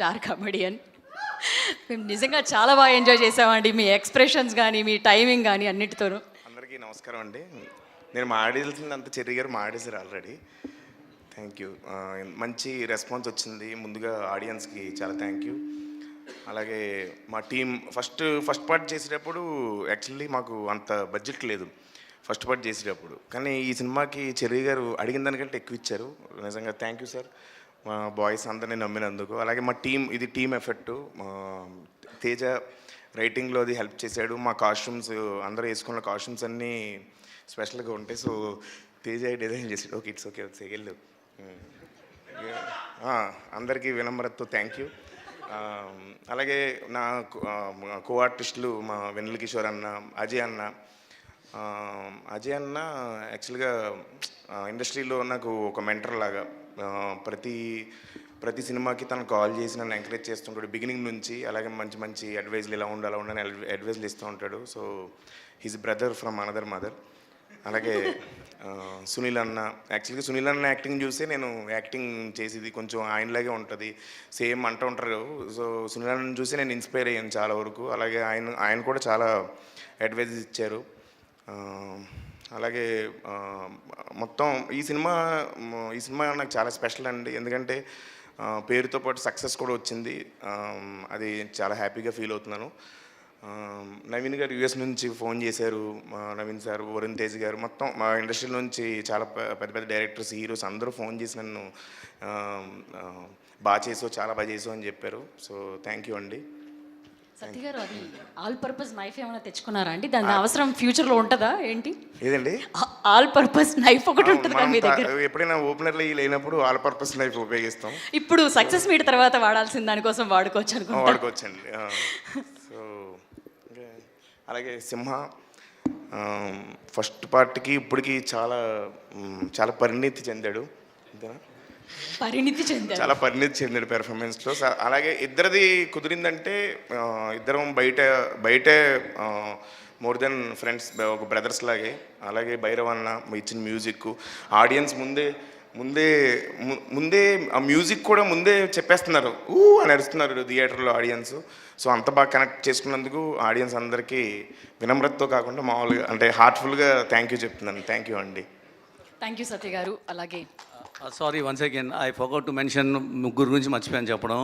Star comedian. మేము నిజంగా చాలా బాగా ఎంజాయ్ చేసామండి. మీ ఎక్స్ప్రెషన్స్ కానీ, మీ టైమింగ్ కానీ అన్నిటితోనూ. అందరికీ నమస్కారం అండి. నేను మాడేసింది అంత చెర్రీ గారు మాడేశారు ఆల్రెడీ. Thank you. మంచి రెస్పాన్స్ వచ్చింది. ముందుగా ఆడియన్స్కి చాలా థ్యాంక్ యూ. అలాగే మా టీం ఫస్ట్ పార్ట్ చేసేటప్పుడు యాక్చువల్లీ మాకు అంత బడ్జెట్ లేదు ఫస్ట్ పార్ట్ చేసేటప్పుడు. కానీ ఈ సినిమాకి చెర్రీ గారు అడిగిన దానికంటే ఎక్కువ ఇచ్చారు. నిజంగా థ్యాంక్ యూ సార్. మా బాయ్స్ అందరినీ నమ్మినందుకు. అలాగే మా టీం, ఇది టీం ఎఫెక్టు. తేజ రైటింగ్లో అది హెల్ప్ చేశాడు. మా కాస్ట్యూమ్స్ అందరూ వేసుకున్న కాస్ట్యూమ్స్ అన్నీ స్పెషల్గా ఉంటాయి. సో తేజ డిజైన్ చేసాడు. ఓకే, ఇట్స్ ఓకే, వెళ్ళు. అందరికీ వినమ్రతతో థ్యాంక్ యూ. అలాగే నా కో ఆర్టిస్టులు మా వెన్నెల కిషోర్ అన్న, అజయ్ అన్న యాక్చువల్గా ఇండస్ట్రీలో నాకు ఒక మెంటర్ లాగా. ప్రతి సినిమాకి తను కాల్ చేసి నన్ను ఎంకరేజ్ చేస్తుంటాడు బిగినింగ్ నుంచి. అలాగే మంచి మంచి అడ్వైజ్లు ఇలా ఉండాలి ఉండని అడ్వైజ్లు ఇస్తూ ఉంటాడు. So he's brother from another mother. అలాగే సునీల్ అన్న, యాక్చువల్గా సునీల్ అన్న యాక్టింగ్ చూసి నేను యాక్టింగ్ చేసేది కొంచెం ఆయనలాగే ఉంటుంది, సేమ్ అంటూ ఉంటారు. సో సునీల్ అన్నని చూసి నేను ఇన్స్పైర్ అయ్యాను చాలా వరకు. అలాగే ఆయన కూడా చాలా అడ్వైజ్ ఇచ్చారు. అలాగే మొత్తం ఈ సినిమా నాకు చాలా స్పెషల్ అండి. ఎందుకంటే పేరుతో పాటు సక్సెస్ కూడా వచ్చింది. అది చాలా హ్యాపీగా ఫీల్ అవుతున్నాను. నవీన్ గారు యూఎస్ నుంచి ఫోన్ చేశారు. నవీన్ సార్, వరుణ్ తేజ్ గారు, మొత్తం మా ఇండస్ట్రీ నుంచి చాలా పెద్ద పెద్ద డైరెక్టర్స్, హీరోస్ అందరూ ఫోన్ చేసి నన్ను చాలా బాగా చేసావు అని చెప్పారు. సో థ్యాంక్ యూ అండి. సత్య గారు, అది ఆల్ పర్పస్ నైఫ్ ఏమైనా తెచ్చుకున్నారా అండి? దాని అవసరం ఫ్యూచర్లో ఉంటుందా ఏంటి? ఏదండి? ఆల్ పర్పస్ నైఫ్ ఒకటి ఉంటుంది కదా మీ దగ్గర? ఎప్పుడైనా ఓపెనర్లు లేనప్పుడు ఆల్ పర్పస్ నైఫ్ ఉపయోగిస్తాం. ఇప్పుడు సక్సెస్ మీట్ తర్వాత వాడాల్సిన దానికోసం వాడుకోవచ్చండి. సో అలాగే సింహ ఫస్ట్ పార్ట్కి ఇప్పటికి చాలా పరిణితి చెందాడు. అంతేనా? చాలా పరిణితి చెందాడు పెర్ఫార్మెన్స్లో. అలాగే ఇద్దరిది కుదిరిందంటే ఇద్దరం బయటే మోర్ దెన్ ఫ్రెండ్స్, ఒక బ్రదర్స్ లాగే. అలాగే భైరవ్ అన్న ఇచ్చిన మ్యూజిక్, ఆడియన్స్ ముందే ఆ మ్యూజిక్ కూడా ముందే చెప్పేస్తున్నారు, అని అరుస్తున్నారు థియేటర్లో ఆడియన్స్. సో అంత బాగా కనెక్ట్ చేసుకున్నందుకు ఆడియన్స్ అందరికీ వినమ్రతతో కాకుండా మామూలుగా అంటే హార్ట్ఫుల్గా థ్యాంక్ యూ చెప్తున్నాను. థ్యాంక్ యూ అండి. థ్యాంక్ యూ సత్య గారు. అలాగే sorry, once again I forgot to mention, ముగ్గురు గురించి మర్చిపోయాను చెప్పడం.